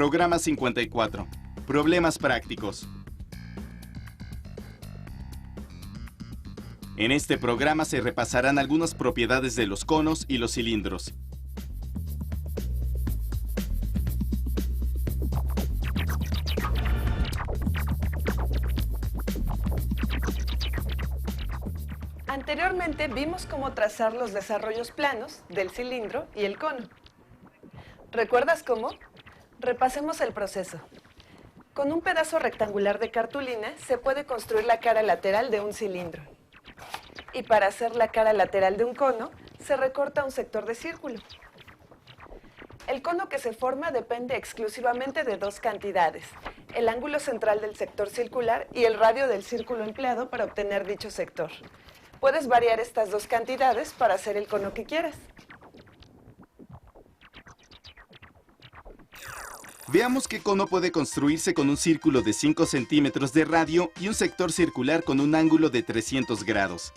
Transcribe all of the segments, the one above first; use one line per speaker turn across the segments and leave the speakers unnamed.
Programa 54. Problemas prácticos. En este programa se repasarán algunas propiedades de los conos y los cilindros.
Anteriormente vimos cómo trazar los desarrollos planos del cilindro y el cono. ¿Recuerdas cómo? Repasemos el proceso. Con un pedazo rectangular de cartulina se puede construir la cara lateral de un cilindro. Y para hacer la cara lateral de un cono, se recorta un sector de círculo. El cono que se forma depende exclusivamente de dos cantidades: el ángulo central del sector circular y el radio del círculo empleado para obtener dicho sector. Puedes variar estas dos cantidades para hacer el cono que quieras.
Veamos qué cono puede construirse con un círculo de 5 centímetros de radio y un sector circular con un ángulo de 300 grados.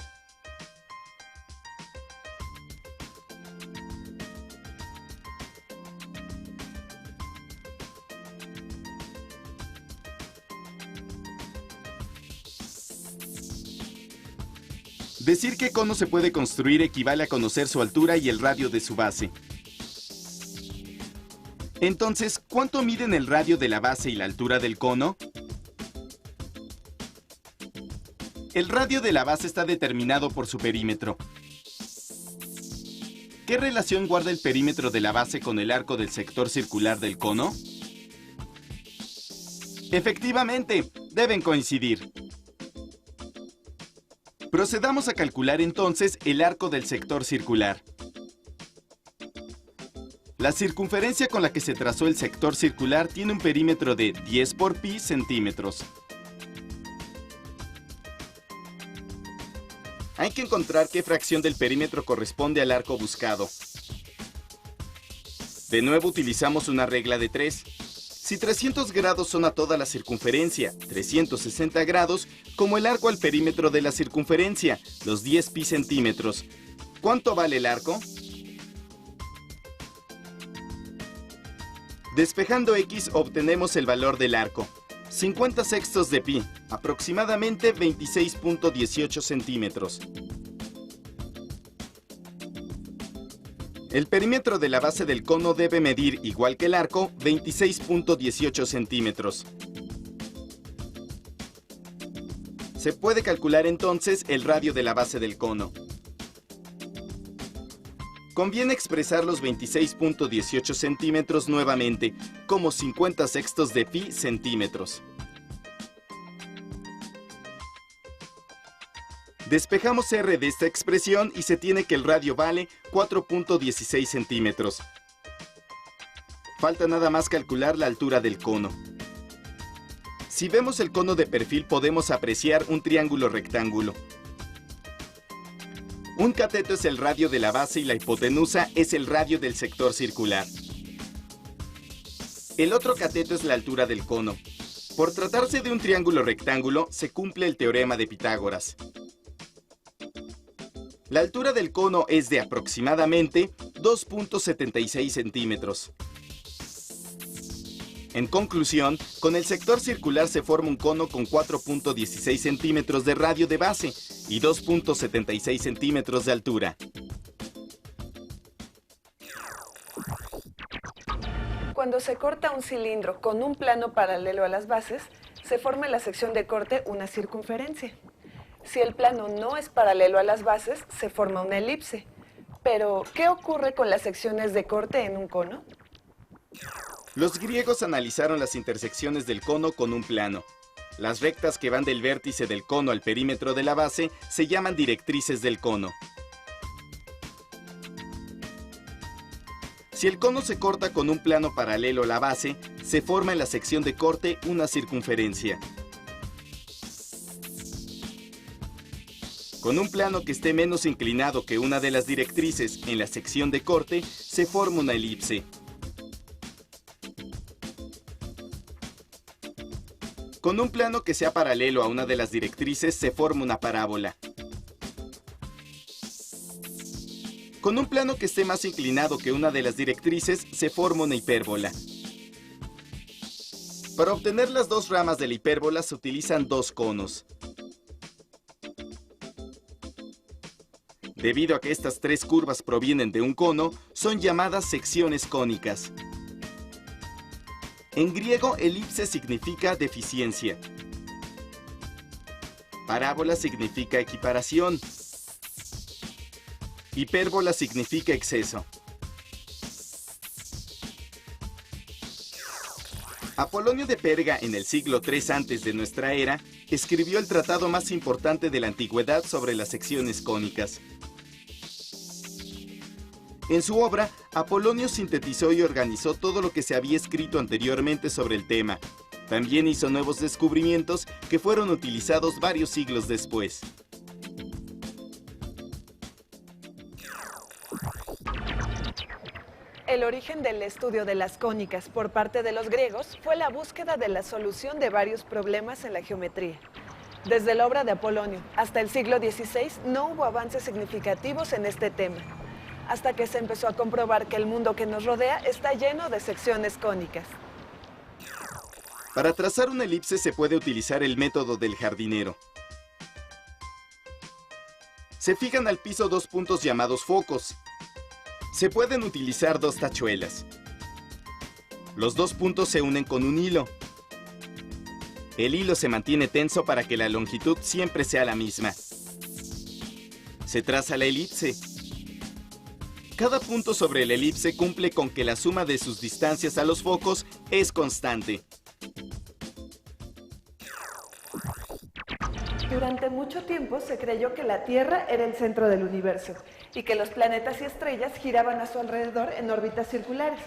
Decir qué cono se puede construir equivale a conocer su altura y el radio de su base. Entonces, ¿cuánto miden el radio de la base y la altura del cono? El radio de la base está determinado por su perímetro. ¿Qué relación guarda el perímetro de la base con el arco del sector circular del cono? Efectivamente, deben coincidir. Procedamos a calcular entonces el arco del sector circular. La circunferencia con la que se trazó el sector circular tiene un perímetro de 10 por pi centímetros. Hay que encontrar qué fracción del perímetro corresponde al arco buscado. De nuevo utilizamos una regla de 3. Si 300 grados son a toda la circunferencia, 360 grados como el arco al perímetro de la circunferencia, los 10 pi centímetros. ¿Cuánto vale el arco? Despejando x obtenemos el valor del arco. 50 sextos de pi, aproximadamente 26.18 centímetros. El perímetro de la base del cono debe medir, igual que el arco, 26.18 centímetros. Se puede calcular entonces el radio de la base del cono. Conviene expresar los 26.18 centímetros nuevamente, como 50 sextos de pi centímetros. Despejamos r de esta expresión y se tiene que el radio vale 4.16 centímetros. Falta nada más calcular la altura del cono. Si vemos el cono de perfil podemos apreciar un triángulo rectángulo. Un cateto es el radio de la base y la hipotenusa es el radio del sector circular. El otro cateto es la altura del cono. Por tratarse de un triángulo rectángulo, se cumple el teorema de Pitágoras. La altura del cono es de aproximadamente 2.76 centímetros. En conclusión, con el sector circular se forma un cono con 4.16 centímetros de radio de base y 2.76 centímetros de altura.
Cuando se corta un cilindro con un plano paralelo a las bases, se forma en la sección de corte una circunferencia. Si el plano no es paralelo a las bases, se forma una elipse. Pero, ¿qué ocurre con las secciones de corte en un cono?
Los griegos analizaron las intersecciones del cono con un plano. Las rectas que van del vértice del cono al perímetro de la base se llaman directrices del cono. Si el cono se corta con un plano paralelo a la base, se forma en la sección de corte una circunferencia. Con un plano que esté menos inclinado que una de las directrices en la sección de corte, se forma una elipse. Con un plano que sea paralelo a una de las directrices, se forma una parábola. Con un plano que esté más inclinado que una de las directrices, se forma una hipérbola. Para obtener las dos ramas de la hipérbola se utilizan dos conos. Debido a que estas tres curvas provienen de un cono, son llamadas secciones cónicas. En griego, elipse significa deficiencia. Parábola significa equiparación. Hipérbola significa exceso. Apolonio de Perga, en el siglo III antes de nuestra era, escribió el tratado más importante de la antigüedad sobre las secciones cónicas. En su obra, Apolonio sintetizó y organizó todo lo que se había escrito anteriormente sobre el tema. También hizo nuevos descubrimientos que fueron utilizados varios siglos después.
El origen del estudio de las cónicas por parte de los griegos fue la búsqueda de la solución de varios problemas en la geometría. Desde la obra de Apolonio hasta el siglo XVI no hubo avances significativos en este tema, hasta que se empezó a comprobar que el mundo que nos rodea está lleno de secciones cónicas.
Para trazar una elipse se puede utilizar el método del jardinero. Se fijan al piso dos puntos llamados focos. Se pueden utilizar dos tachuelas. Los dos puntos se unen con un hilo. El hilo se mantiene tenso para que la longitud siempre sea la misma. Se traza la elipse. Cada punto sobre la elipse cumple con que la suma de sus distancias a los focos es constante.
Durante mucho tiempo se creyó que la Tierra era el centro del universo y que los planetas y estrellas giraban a su alrededor en órbitas circulares.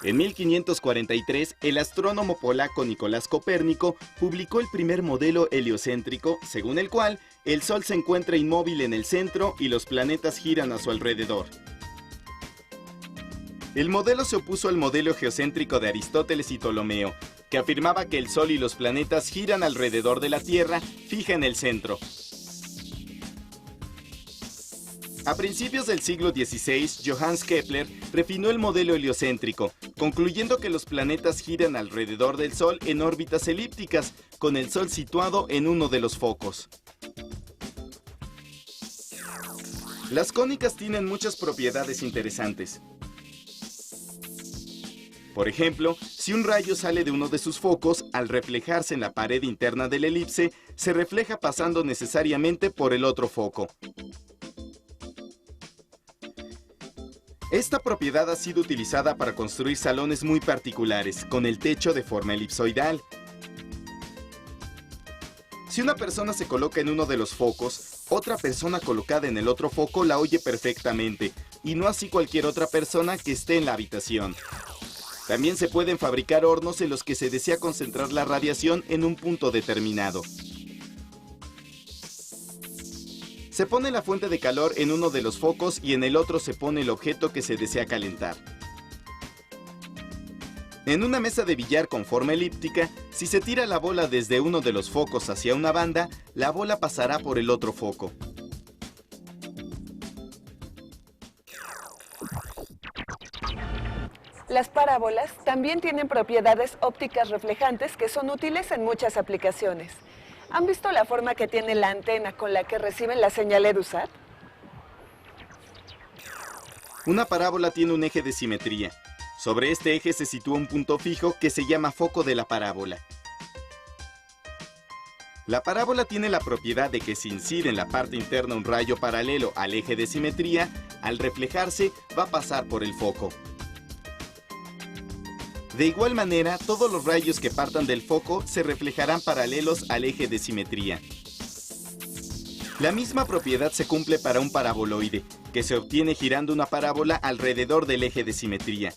En 1543, el astrónomo polaco Nicolás Copérnico publicó el primer modelo heliocéntrico, según el cual el Sol se encuentra inmóvil en el centro y los planetas giran a su alrededor. El modelo se opuso al modelo geocéntrico de Aristóteles y Ptolomeo, que afirmaba que el Sol y los planetas giran alrededor de la Tierra, fija en el centro. A principios del siglo XVI, Johannes Kepler refinó el modelo heliocéntrico, concluyendo que los planetas giran alrededor del Sol en órbitas elípticas, con el Sol situado en uno de los focos. Las cónicas tienen muchas propiedades interesantes. Por ejemplo, si un rayo sale de uno de sus focos, al reflejarse en la pared interna de la elipse, se refleja pasando necesariamente por el otro foco. Esta propiedad ha sido utilizada para construir salones muy particulares, con el techo de forma elipsoidal. Si una persona se coloca en uno de los focos, otra persona colocada en el otro foco la oye perfectamente, y no así cualquier otra persona que esté en la habitación. También se pueden fabricar hornos en los que se desea concentrar la radiación en un punto determinado. Se pone la fuente de calor en uno de los focos y en el otro se pone el objeto que se desea calentar. En una mesa de billar con forma elíptica, si se tira la bola desde uno de los focos hacia una banda, la bola pasará por el otro foco.
Las parábolas también tienen propiedades ópticas reflejantes que son útiles en muchas aplicaciones. ¿Han visto la forma que tiene la antena con la que reciben la señal EduSat?
Una parábola tiene un eje de simetría. Sobre este eje se sitúa un punto fijo que se llama foco de la parábola. La parábola tiene la propiedad de que si incide en la parte interna un rayo paralelo al eje de simetría, al reflejarse va a pasar por el foco. De igual manera, todos los rayos que partan del foco se reflejarán paralelos al eje de simetría. La misma propiedad se cumple para un paraboloide, que se obtiene girando una parábola alrededor del eje de simetría.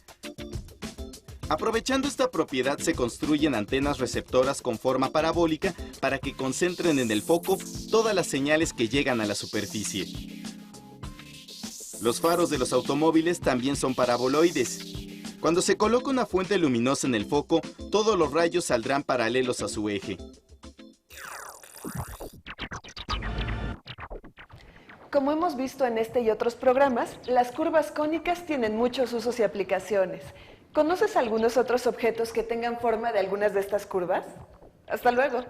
Aprovechando esta propiedad se construyen antenas receptoras con forma parabólica para que concentren en el foco todas las señales que llegan a la superficie. Los faros de los automóviles también son paraboloides. Cuando se coloca una fuente luminosa en el foco, todos los rayos saldrán paralelos a su eje.
Como hemos visto en este y otros programas, las curvas cónicas tienen muchos usos y aplicaciones. ¿Conoces algunos otros objetos que tengan forma de algunas de estas curvas? Hasta luego.